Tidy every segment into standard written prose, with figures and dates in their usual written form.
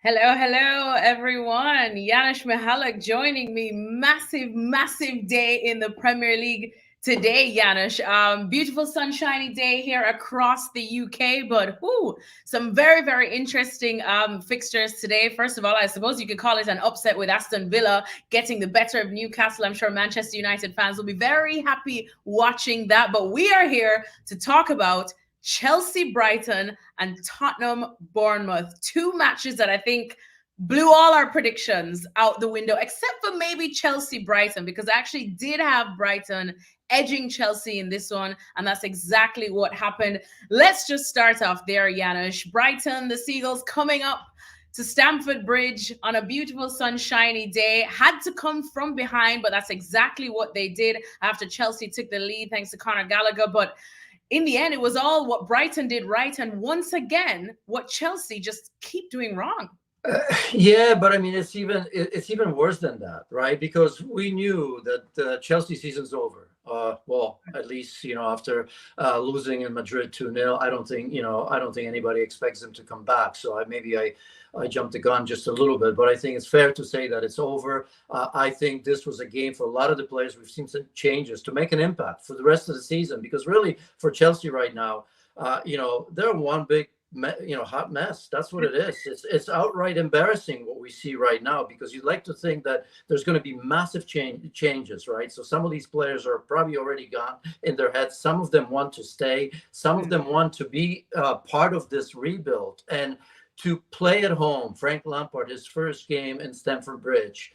Hello, hello, everyone. Janusz Michalek joining me. Massive, massive day in the Premier League today, Janusz. Beautiful sunshiny day here across the UK, but some very, very interesting fixtures today. First of all, I suppose you could call it an upset with Aston Villa getting the better of Newcastle. I'm sure Manchester United fans will be very happy watching that. But we are here to talk about Chelsea, Brighton, and Tottenham, Bournemouth. Two matches that I think blew all our predictions out the window, except for maybe Chelsea, Brighton, because I actually did have Brighton edging Chelsea in this one, and that's exactly what happened. Let's just start off there, Janusz. Brighton, the Seagulls coming up to Stamford Bridge on a beautiful sunshiny day. Had to come from behind, but that's exactly what they did after Chelsea took the lead thanks to Conor Gallagher. But in the end, it was all what Brighton did right, and once again, what Chelsea just keep doing wrong. Yeah, but I mean, it's even worse than that, right? Because we knew that the Chelsea season's over. Well, at least after losing in Madrid 2-0, I don't think anybody expects them to come back. So maybe I jumped the gun just a little bit, but I think it's fair to say that it's over. I think this was a game for a lot of the players. We've seen some changes to make an impact for the rest of the season, because really for Chelsea right now, they're one big hot mess. That's what it is. It's outright embarrassing what we see right now, because you'd like to think that there's going to be massive changes, right? So some of these players are probably already gone in their heads. Some of them want to stay. Some of them want to be part of this rebuild and to play at home. Frank Lampard, his first game in Stamford Bridge,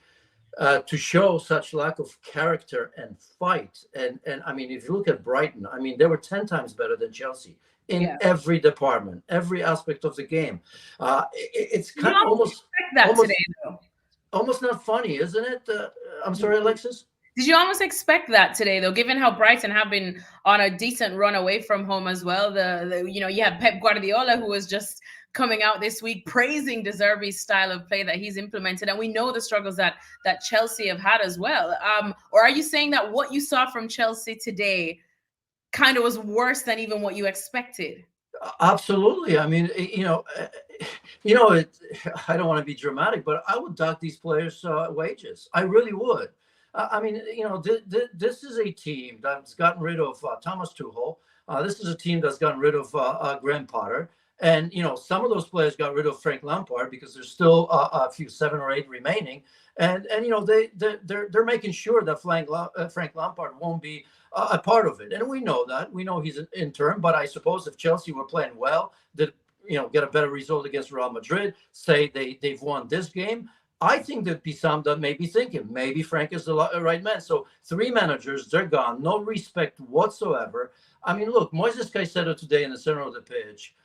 to show such lack of character and fight. And I mean, if you look at Brighton, I mean, they were 10 times better than Chelsea in every department, every aspect of the game. It's kind of almost not funny, isn't it? I'm sorry, Alexis. Did you almost expect that today, though, given how Brighton have been on a decent run away from home as well? You have Pep Guardiola, who was just coming out this week praising De Zerbi's style of play that he's implemented, and we know the struggles that Chelsea have had as well. Or are you saying that what you saw from Chelsea today kind of was worse than even what you expected? Absolutely. I mean, I don't want to be dramatic, but I would dock these players' wages. I really would. I mean, this is a team that's gotten rid of Thomas Tuchel. This is a team that's gotten rid of Graham Potter. And, some of those players got rid of Frank Lampard because there's still a few 7 or 8 remaining. And they're making sure that Frank Lampard won't be a part of it. And we know that. We know he's an interim. But I suppose if Chelsea were playing well, get a better result against Real Madrid, say they've won this game, I think there'd be some that may be thinking maybe Frank is the right man. So 3 managers, they're gone. No respect whatsoever. I mean, look, Moises Caicedo today in the center of the pitch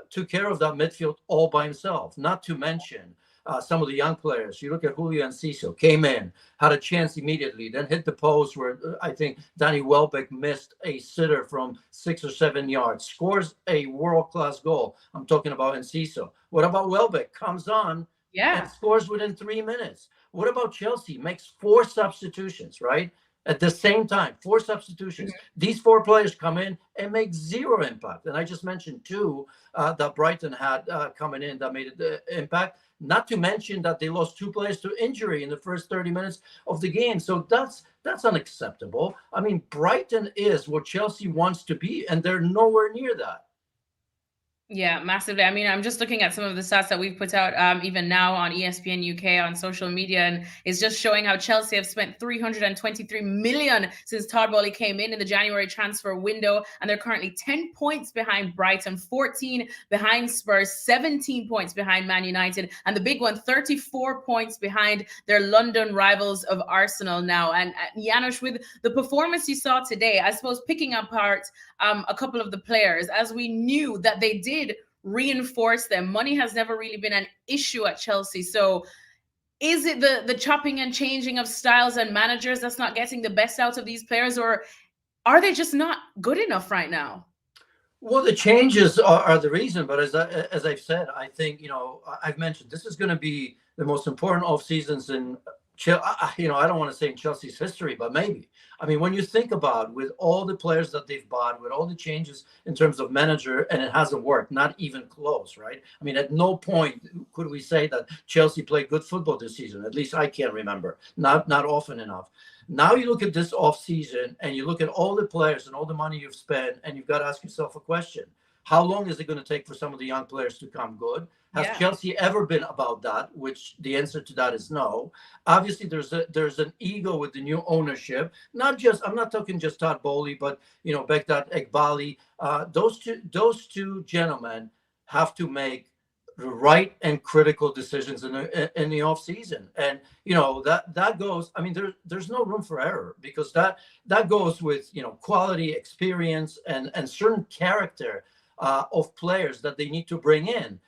took care of that midfield all by himself, not to mention some of the young players. You look at Julio Enciso, came in, had a chance immediately, then hit the post where I think Danny Welbeck missed a sitter from 6 or 7 yards, scores a world-class goal. I'm talking about Enciso. What about Welbeck? Comes on and scores within 3 minutes. What about Chelsea? Makes 4 substitutions, right? At the same time, 4 substitutions. These 4 players come in and make 0 impact. And I just mentioned 2 that Brighton had coming in that made an impact. Not to mention that they lost 2 players to injury in the first 30 minutes of the game. So that's unacceptable. I mean, Brighton is what Chelsea wants to be, and they're nowhere near that. Yeah, massively. I mean, I'm just looking at some of the stats that we've put out even now on ESPN UK on social media, and it's just showing how Chelsea have spent 323 million since Todd Boehly came in the January transfer window, and they're currently 10 points behind Brighton, 14 behind Spurs, 17 points behind Man United, and the big one, 34 points behind their London rivals of Arsenal now. And Janusz, with the performance you saw today, I suppose picking apart a couple of the players, as we knew that they did reinforce them. Money has never really been an issue at Chelsea. So is it the chopping and changing of styles and managers that's not getting the best out of these players, or are they just not good enough right now? Well, the changes are the reason, but as I've said, I think I've mentioned this is going to be the most important off seasons in I don't want to say in Chelsea's history, but maybe. I mean, when you think about with all the players that they've bought, with all the changes in terms of manager, and it hasn't worked, not even close, right? I mean, at no point could we say that Chelsea played good football this season. At least I can't remember. Not often enough. Now you look at this off season and you look at all the players and all the money you've spent, and you've got to ask yourself a question. How long is it going to take for some of the young players to come good? Has Chelsea ever been about that? Which the answer to that is no. Obviously, there's an ego with the new ownership. I'm not talking just Todd Bowley, but Bektat Ekbali. Those two gentlemen have to make the right and critical decisions in the off season, and that goes. I mean, there's no room for error, because that goes with quality, experience, and certain character of players that they need to bring in.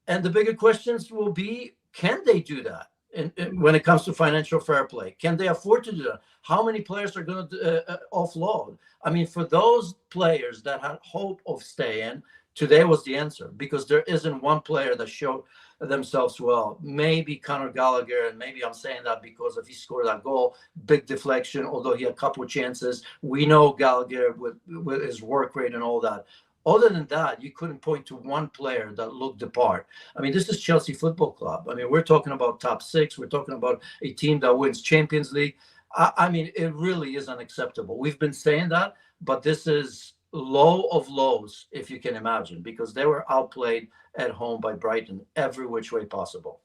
And the bigger questions will be, can they do that? And when it comes to financial fair play, can they afford to do that? How many players are going to offload? I mean, for those players that had hope of staying, today was the answer, because there isn't one player that showed themselves well. Maybe Conor Gallagher, and maybe I'm saying that because if he scored that goal, big deflection, although he had a couple of chances. We know Gallagher with his work rate and all that. Other than that, you couldn't point to one player that looked the part. I mean, this is Chelsea Football Club. I mean, we're talking about top six. We're talking about a team that wins Champions League. I mean, it really is unacceptable. We've been saying that, but this is low of lows, if you can imagine, because they were outplayed at home by Brighton every which way possible.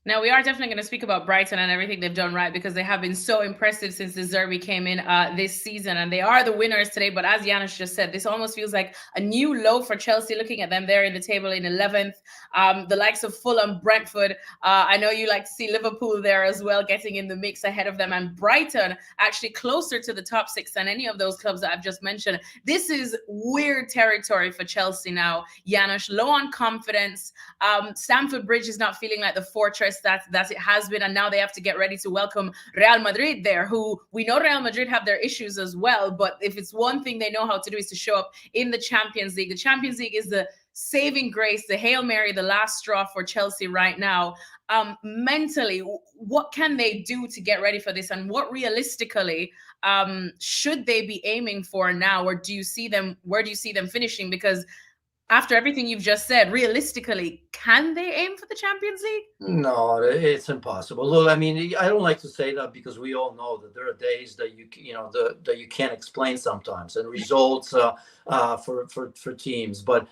Now, we are definitely going to speak about Brighton and everything they've done right, because they have been so impressive since De Zerbi came in this season, and they are the winners today. But as Janusz just said, this almost feels like a new low for Chelsea, looking at them there in the table in 11th. The likes of Fulham, Brentford. I know you like to see Liverpool there as well, getting in the mix ahead of them. And Brighton actually closer to the top six than any of those clubs that I've just mentioned. This is weird territory for Chelsea now, Janusz. Low on confidence. Stamford Bridge is not feeling like the fortress that it has been, and now they have to get ready to welcome Real Madrid there, who we know Real Madrid have their issues as well, but if it's one thing they know how to do is to show up in the Champions League. The Champions League is the saving grace, the Hail Mary, the last straw for Chelsea right now. Mentally, what can they do to get ready for this, and what realistically should they be aiming for now, or where do you see them finishing? Because after everything you've just said, realistically, can they aim for the Champions League? No, it's impossible. Look, I mean, I don't like to say that, because we all know that there are days that that you can't explain sometimes, and results for teams. But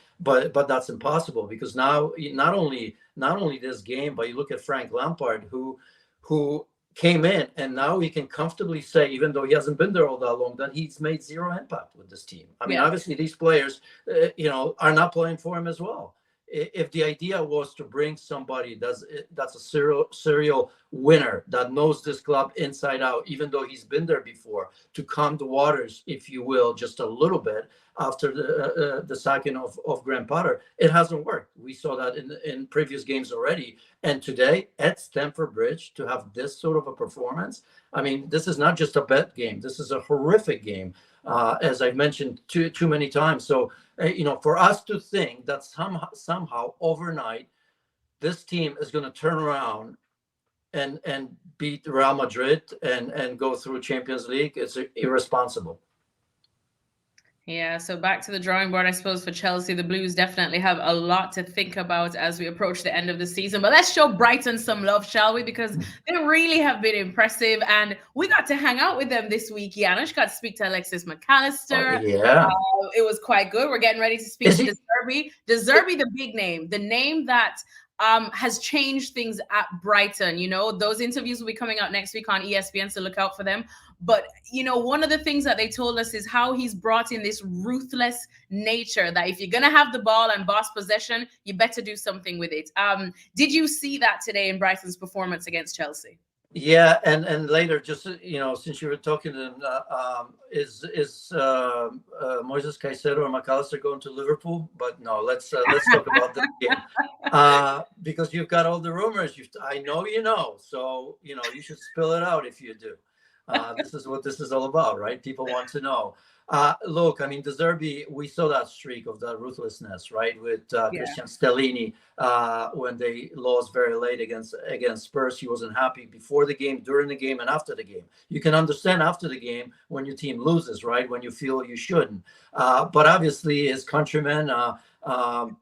that's impossible, because now not only this game, but you look at Frank Lampard, who came in, and now he can comfortably say, even though he hasn't been there all that long, that he's made zero impact with this team. I mean, obviously these players, are not playing for him as well. If the idea was to bring somebody that's a serial winner, that knows this club inside out, even though he's been there before, to calm the waters, if you will, just a little bit after the sacking of Graham Potter, it hasn't worked. We saw that in previous games already. And today at Stamford Bridge, to have this sort of a performance, I mean, this is not just a bet game. This is a horrific game, as I've mentioned too many times. So, for us to think that somehow overnight, this team is going to turn around and beat Real Madrid and go through Champions League, it's irresponsible. Yeah, so back to the drawing board, I suppose, for Chelsea. The Blues definitely have a lot to think about as we approach the end of the season. But let's show Brighton some love, shall we? Because they really have been impressive. And we got to hang out with them this week. Janusz got to speak to Alexis McAllister. Yeah. It was quite good. We're getting ready to speak to De Zerbi. De Zerbi, the big name, the name that has changed things at Brighton. Those interviews will be coming out next week on ESPN, so look out for them. But, one of the things that they told us is how he's brought in this ruthless nature, that if you're going to have the ball and boss possession, you better do something with it. Did you see that today in Brighton's performance against Chelsea? Yeah, and later, just since you were talking to them, is Moises Caicedo or McAllister going to Liverpool? But no, let's talk about that game, because you've got all the rumors. I know so you should spill it out if you do. This is what this is all about, right? People want to know. Look, I mean, De Zerbi, we saw that streak of that ruthlessness, right, with Yeah. Christian Stellini when they lost very late against Spurs. He wasn't happy before the game, during the game, and after the game. You can understand after the game when your team loses, right, when you feel you shouldn't. But obviously, his countrymen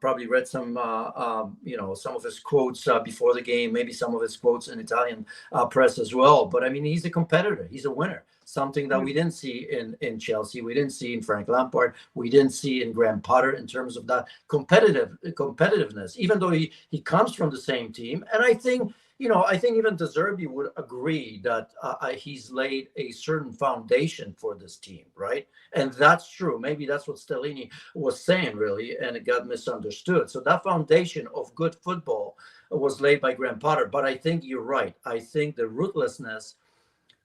probably read some, some of his quotes before the game, maybe some of his quotes in Italian press as well. But I mean, he's a competitor. He's a winner. Something that we didn't see in Chelsea, we didn't see in Frank Lampard, we didn't see in Graham Potter in terms of that competitiveness. Even though he comes from the same team, and I think even De Zerbi would agree that he's laid a certain foundation for this team, right? And that's true. Maybe that's what Stellini was saying, really, and it got misunderstood. So that foundation of good football was laid by Graham Potter. But I think you're right. I think the ruthlessness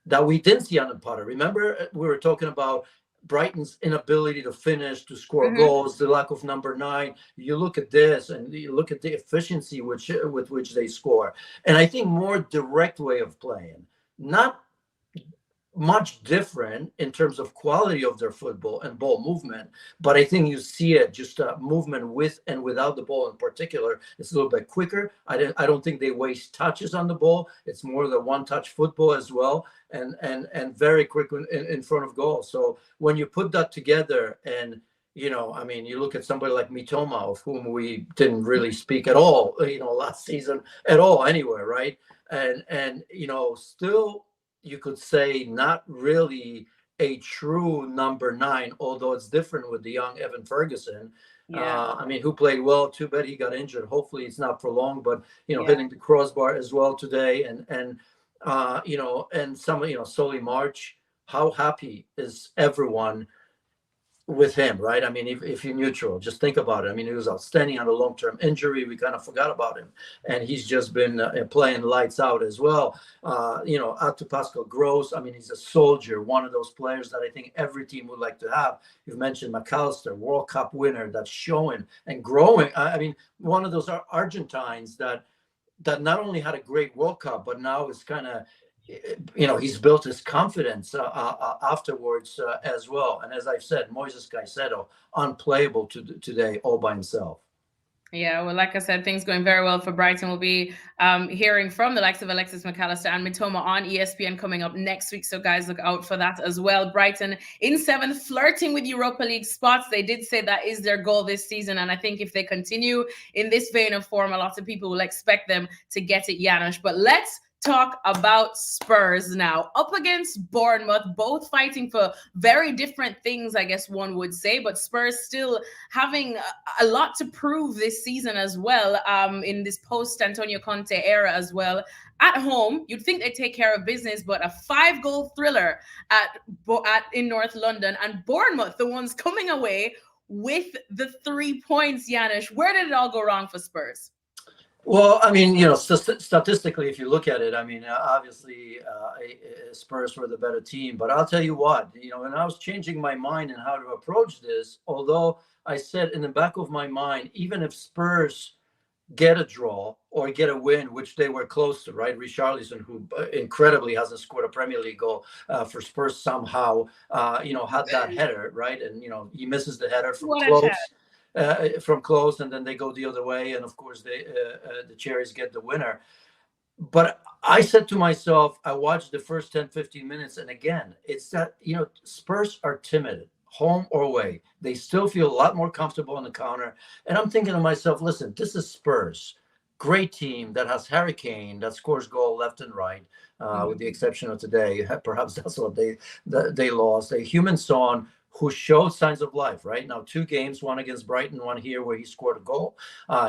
that we didn't see under Potter. Remember, we were talking about Brighton's inability to finish, to score goals, the lack of number 9. You look at this and you look at the efficiency with which they score. And I think more direct way of playing, not much different in terms of quality of their football and ball movement, but I think you see it just movement with and without the ball in particular. It's a little bit quicker. I don't think they waste touches on the ball. It's more the one-touch football as well, and very quick in front of goal. So when you put that together, and I mean, you look at somebody like Mitoma, of whom we didn't really speak at all, last season at all anywhere, right? And still, you could say not really a true number 9, although it's different with the young Evan Ferguson. Yeah. I mean, who played well. Too bad he got injured. Hopefully it's not for long, but hitting the crossbar as well today, and some, Solly March. How happy is everyone with him, right? I mean, if you're neutral, just think about it. I mean, he was outstanding on a long-term injury. We kind of forgot about him, and he's just been playing lights out as well. Out to Pascal Gross. I mean, he's a soldier, one of those players that I think every team would like to have. You've mentioned McAllister, World Cup winner, that's showing and growing. I mean, one of those Argentines that not only had a great World Cup, but now is kind of, he's built his confidence afterwards as well. And as I've said, Moises Caicedo, unplayable today all by himself. Yeah, well, like I said, things going very well for Brighton. We'll be hearing from the likes of Alexis McAllister and Mitoma on ESPN coming up next week. So, guys, look out for that as well. Brighton in 7th, flirting with Europa League spots. They did say that is their goal this season. And I think if they continue in this vein of form, a lot of people will expect them to get it, Janusz. But let's talk about Spurs now. Up against Bournemouth, both fighting for very different things, I guess one would say, but Spurs still having a lot to prove this season as well, in this post-Antonio Conte era as well. At home, you'd think they'd take care of business, but a 5-goal thriller in North London, and Bournemouth, the ones coming away with the 3 points, Janusz. Where did it all go wrong for Spurs? Well, I mean, statistically, if you look at it, I mean, obviously, Spurs were the better team. But I'll tell you what, when I was changing my mind and how to approach this, although I said in the back of my mind, even if Spurs get a draw or get a win, which they were close to, right? Richarlison, who incredibly hasn't scored a Premier League goal for Spurs somehow, had that header, right? And, he misses the header from close. And then they go the other way, and of course the Cherries get the winner. But I said to myself, I watched the first 10-15 minutes, and again, it's that Spurs are timid, home or away. They still feel a lot more comfortable on the counter, and I'm thinking to myself, listen, this is Spurs, great team that has Harry Kane that scores goal left and right, with the exception of today. Perhaps that's what they lost. A human Son who showed signs of life, right? Now, 2 games, one against Brighton, one here where he scored a goal.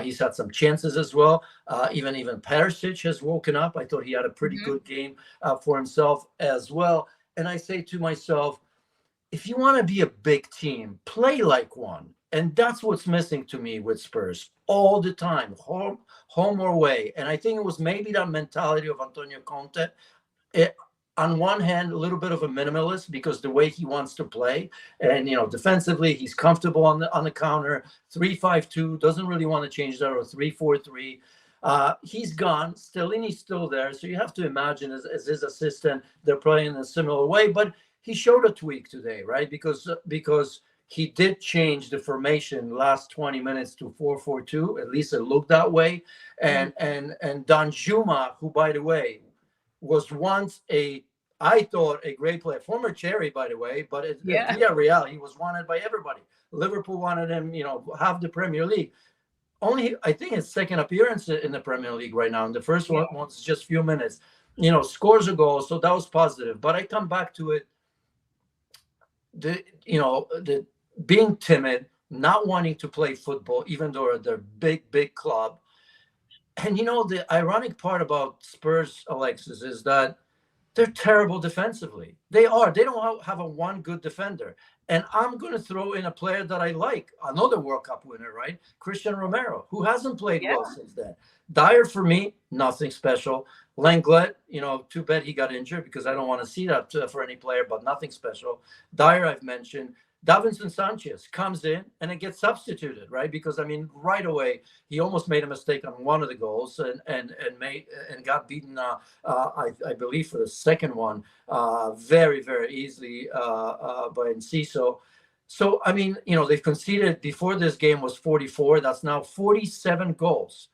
He's had some chances as well. Even Perisic has woken up. I thought he had a pretty good game for himself as well. And I say to myself, if you want to be a big team, play like one. And that's what's missing to me with Spurs all the time, home or away. And I think it was maybe that mentality of Antonio Conte. On one hand, a little bit of a minimalist because the way he wants to play, and defensively he's comfortable on the counter. 3-5-2, doesn't really want to change that, or 3-4-3. He's gone. Stellini's still there. So you have to imagine as his assistant, they're playing in a similar way. But he showed a tweak today, right? Because he did change the formation last 20 minutes to 4-4-2. At least it looked that way. And Danjuma, who, by the way, was once I thought a great player, former Cherry, by the way, but at Villarreal, he was wanted by everybody. Liverpool wanted him, half the Premier League. Only, I think, his second appearance in the Premier League right now. And the first one was just a few minutes. Scores a goal, so that was positive. But I come back to it. The being timid, not wanting to play football, even though they're big club. And the ironic part about Spurs, Alexis, is that they're terrible defensively. They are. They don't have a one good defender. And I'm going to throw in a player that I like, another World Cup winner, right? Christian Romero, who hasn't played well since then. Dyer, for me, nothing special. Lenglet, too bad he got injured, because I don't want to see that for any player, but nothing special. Dyer, I've mentioned. Davinson Sanchez comes in and it gets substituted, right? Because right away he almost made a mistake on one of the goals and got beaten. I believe for the second one, very very easily by Enciso. So they've conceded before this game was 44. That's now 47 goals.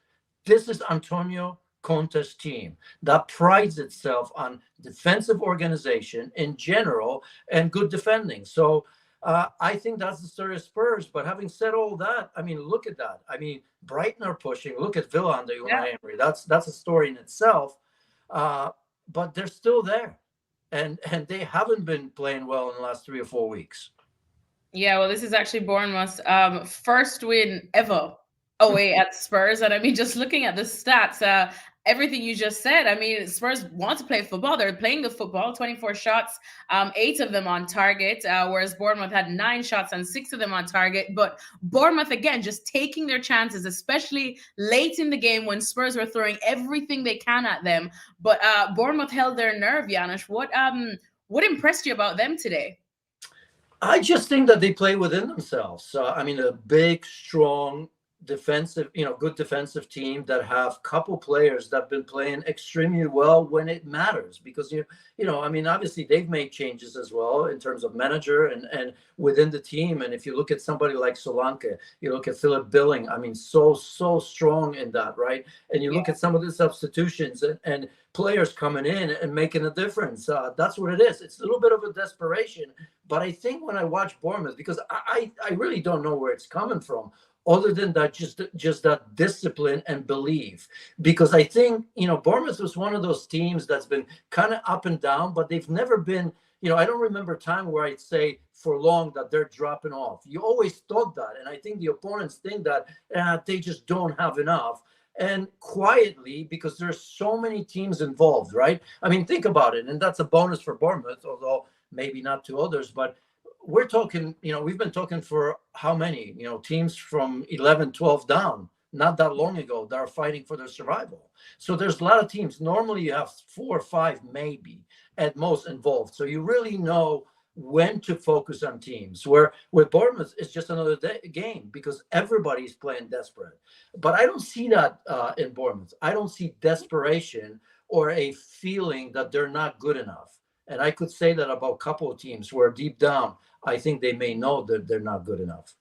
This is Antonio Conte's team that prides itself on defensive organization in general and good defending. So. I think that's the story of Spurs. But having said all that, look at that. Brighton are pushing. Look at Villa under Unai Emery. That's a story in itself. But they're still there, and they haven't been playing well in the last 3 or 4 weeks. Yeah, well, this is actually Bournemouth's first win ever away at Spurs. And just looking at the stats, everything you just said, Spurs want to play football. They're playing the football, 24 shots, 8 of them on target, whereas Bournemouth had 9 shots and 6 of them on target. But Bournemouth, again, just taking their chances, especially late in the game when Spurs were throwing everything they can at them. But Bournemouth held their nerve, Janusz. What impressed you about them today? I just think that they play within themselves. A big, strong, defensive, good defensive team that have couple players that have been playing extremely well when it matters, because obviously they've made changes as well in terms of manager and within the team. And if you look at somebody like Solanke, you look at Philip Billing, so strong in that, right? And you look at some of the substitutions and players coming in and making a difference. That's what it is. It's a little bit of a desperation. But I think when I watch Bournemouth, because I really don't know where it's coming from, other than that, just that discipline and belief. Because I think, Bournemouth was one of those teams that's been kind of up and down, but they've never been, I don't remember a time where I'd say for long that they're dropping off. You always thought that. And I think the opponents think that they just don't have enough. And quietly, because there's so many teams involved, right? Think about it. And that's a bonus for Bournemouth, although maybe not to others, but we're talking, we've been talking for how many, teams from 11, 12 down, not that long ago, that are fighting for their survival. So there's a lot of teams. Normally you have 4 or 5, maybe at most involved. So you really know when to focus on teams. Where with Bournemouth, it's just another game because everybody's playing desperate. But I don't see that in Bournemouth. I don't see desperation or a feeling that they're not good enough. And I could say that about a couple of teams where deep down, I think they may know that they're not good enough.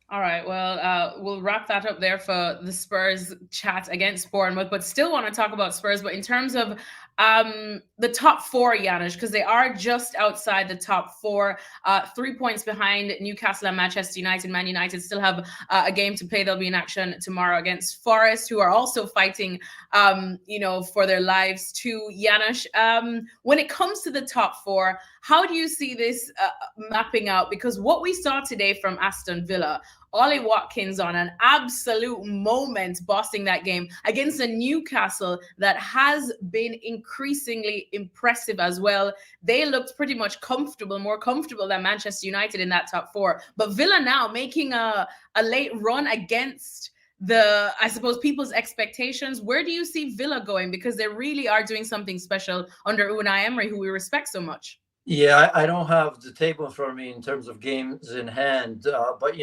All right, well, we'll wrap that up there for the Spurs chat against Bournemouth, but still want to talk about Spurs. But in terms of the top 4, Janusz, because they are just outside the top 4, 3 points behind Newcastle and Manchester United. Man United still have a game to play. They'll be in action tomorrow against Forest, who are also fighting, for their lives too. Janusz, when it comes to the top 4, how do you see this mapping out? Because what we saw today from Aston Villa, Ollie Watkins on an absolute moment bossing that game against a Newcastle that has been increasingly impressive as well. They looked pretty much comfortable, more comfortable than Manchester United in that top 4. But Villa now making a late run against people's expectations. Where do you see Villa going? Because they really are doing something special under Unai Emery, who we respect so much. Yeah, I don't have the table in front of me in terms of games in hand, but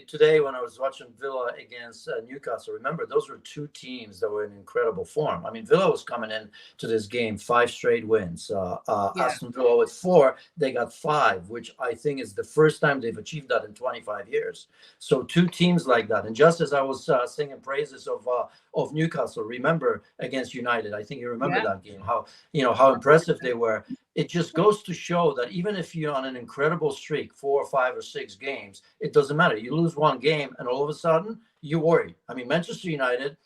today when I was watching Villa against Newcastle, remember those were two teams that were in incredible form. I mean, Villa was coming in to this game 5 straight wins. Yeah. Aston Villa with four, they got five, which I think is the first time they've achieved that in 25 years. So two teams like that, and just as I was singing praises of Newcastle, remember against United, I think you remember Yeah. that game, how impressive they were. It just goes to show that even if you're on an incredible streak, 4 or 5 or 6 games, it doesn't matter. You lose one game and all of a sudden you worry. I mean, Manchester United,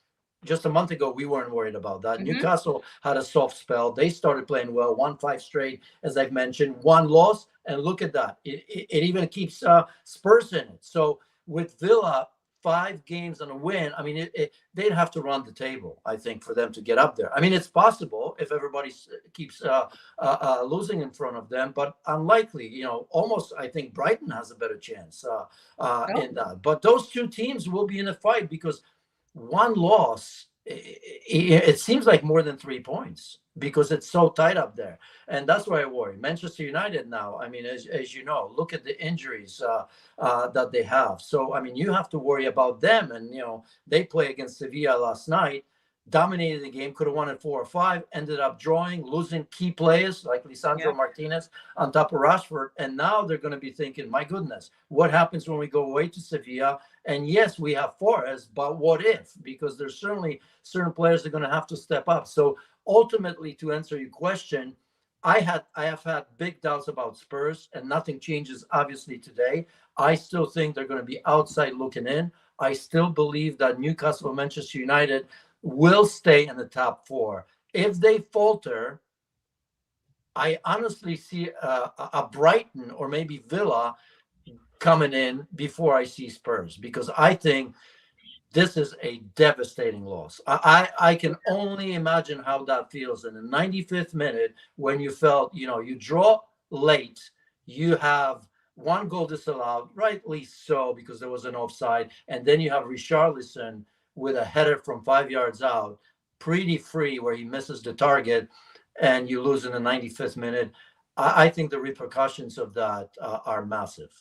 just a month ago, we weren't worried about that. Hmm. Newcastle had a soft spell. They started playing well, won 5 straight, as I've mentioned, one loss. And look at that. It even keeps Spurs in it. So with Villa, 5 games and a win, I mean, they'd have to run the table, I think, for them to get up there. I mean, it's possible if everybody keeps losing in front of them, but unlikely. Almost I think Brighton has a better chance Oh, in that. But those two teams will be in a fight because one loss, it seems like more than 3 points because it's so tight up there. And that's why I worry. Manchester United now, I mean, as you know, look at the injuries that they have. So, I mean, you have to worry about them. And, they play against Sevilla last night, dominated the game, could have won it 4 or 5, ended up drawing, losing key players like yeah. Lisandro Martinez on top of Rashford. And now they're going to be thinking, my goodness, what happens when we go away to Sevilla? And yes, we have Forrest, but what if? Because there's certainly certain players that are going to have to step up. So ultimately, to answer your question, I have had big doubts about Spurs, and nothing changes obviously today. I still think they're going to be outside looking in. I still believe that Newcastle and Manchester United will stay in the top four. If they falter, I honestly see a Brighton or maybe Villa coming in before I see Spurs because I think this is a devastating loss. I can only imagine how that feels in the 95th minute when you felt, you draw late, you have one goal disallowed, rightly so, because there was an offside, and then you have Richarlison with a header from 5 yards out, pretty free where he misses the target, and you lose in the 95th minute. I think the repercussions of that are massive.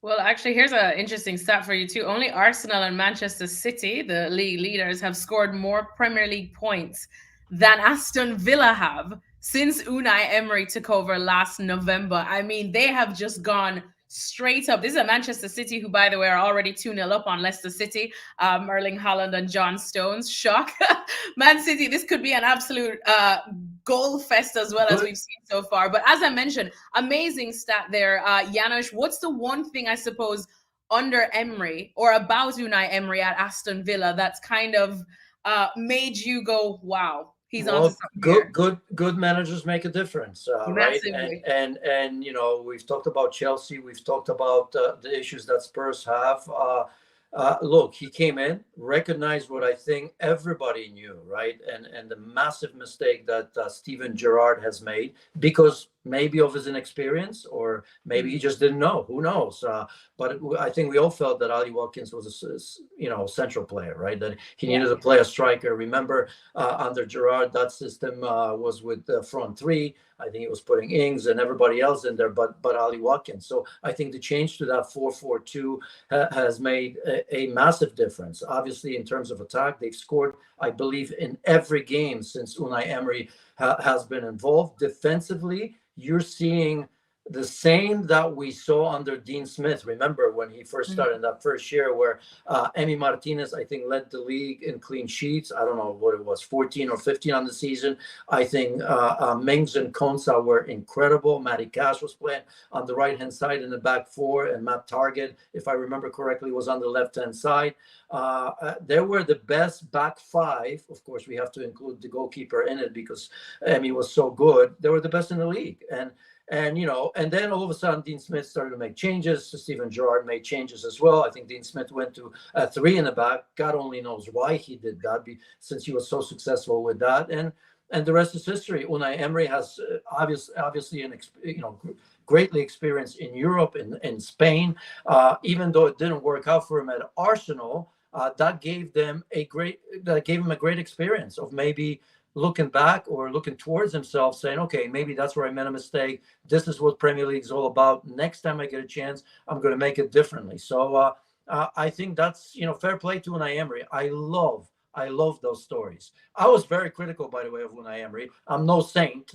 Well, actually, here's an interesting stat for you too. Only Arsenal and Manchester City, the league leaders, have scored more Premier League points than Aston Villa have since Unai Emery took over last November. I mean, they have just gone straight up. This is a Manchester City who, by the way, are already 2-0 up on Leicester City. Erling Haaland and John Stones. Shock. Man City, this could be an absolute goal fest as well as Good. we've seen so far. But as I mentioned, amazing stat there. Janusz, what's the one thing I suppose under Emery or about Unai Emery at Aston Villa that's kind of made you go, wow, he's onto Well, something good, here? good, good managers make a difference, right? And Massively. and and we've talked about Chelsea, we've talked about the issues that Spurs have. Look, he came in, recognized what I think everybody knew, right? And the massive mistake that Steven Gerrard has made because maybe of his inexperience or maybe he Mm. just didn't know. Who knows? But I think we all felt that Ali Watkins was a central player, right? That he Yeah. needed to play a striker. Remember, under Gerrard, that system was with the front three. I think it was putting Ings and everybody else in there, but Ali Watkins. So I think the change to that 4-4-2 has made a massive difference. Obviously, in terms of attack, they've scored, I believe, in every game since Unai Emery has been involved. Defensively, you're seeing the same that we saw under Dean Smith. Remember when he first Mhm. started in that first year where Emi Martinez, I think, led the league in clean sheets. I don't know what it was, 14 or 15 on the season. I think Mings and Konsa were incredible. Matty Cash was playing on the right-hand side in the back four, and Matt Target, if I remember correctly, was on the left-hand side. They were the best back five. Of course, we have to include the goalkeeper in it because Emi was so good. They were the best in the league. And then all of a sudden, Dean Smith started to make changes. Steven Gerrard made changes as well. I think Dean Smith went to a three in the back. God only knows why he did that, since he was so successful with that. And the rest is history. Unai Emery has obviously greatly experienced in Europe, in Spain. Even though it didn't work out for him at Arsenal, that gave him a great experience of maybe looking back or looking towards himself, saying, okay, maybe that's where I made a mistake. This is what Premier League is all about. Next time I get a chance, I'm going to make it differently. So I think that's, fair play to Unai Emery. I love those stories. I was very critical, by the way, of Unai Emery. I'm no saint.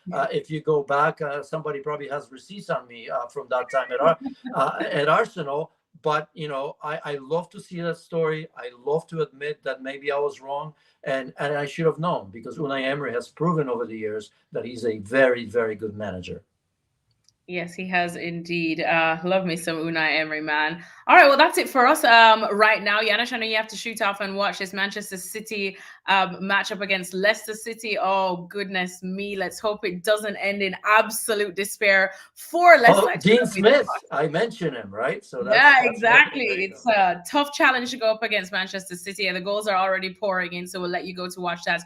If you go back, somebody probably has receipts on me from that time at Arsenal. But I love to see that story. I love to admit that maybe I was wrong, and I should have known, because Unai Emery has proven over the years that he's a very, very good manager. Yes, he has indeed. Love me some Unai Emery, man. All right, well, that's it for us right now. Janusz, I know you have to shoot off and watch this Manchester City matchup against Leicester City. Oh, goodness me. Let's hope it doesn't end in absolute despair for Leicester. Oh, Dean Smith, I mentioned him, right? So that's exactly. It's a tough challenge to go up against Manchester City, and the goals are already pouring in, so we'll let you go to watch that.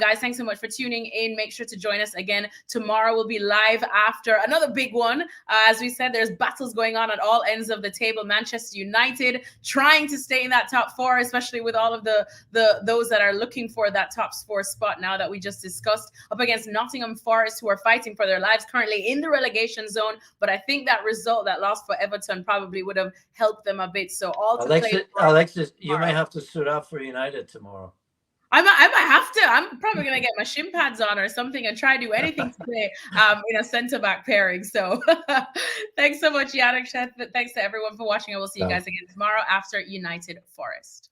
Guys, thanks so much for tuning in. Make sure to join us again tomorrow. We'll be live after another big one. As we said, there's battles going on at all ends of the table. Manchester United trying to stay in that top four, especially with all of those that are looking for that top four spot now that we just discussed, up against Nottingham Forest, who are fighting for their lives currently in the relegation zone. But I think that result, that loss for Everton, probably would have helped them a bit. So all to Alexis, you may have to suit up for United tomorrow. I might have to. I'm probably going to get my shin pads on or something and try to do anything today in a centre-back pairing. So thanks so much, Yannick. Thanks to everyone for watching. I will see you guys again tomorrow after United Forest.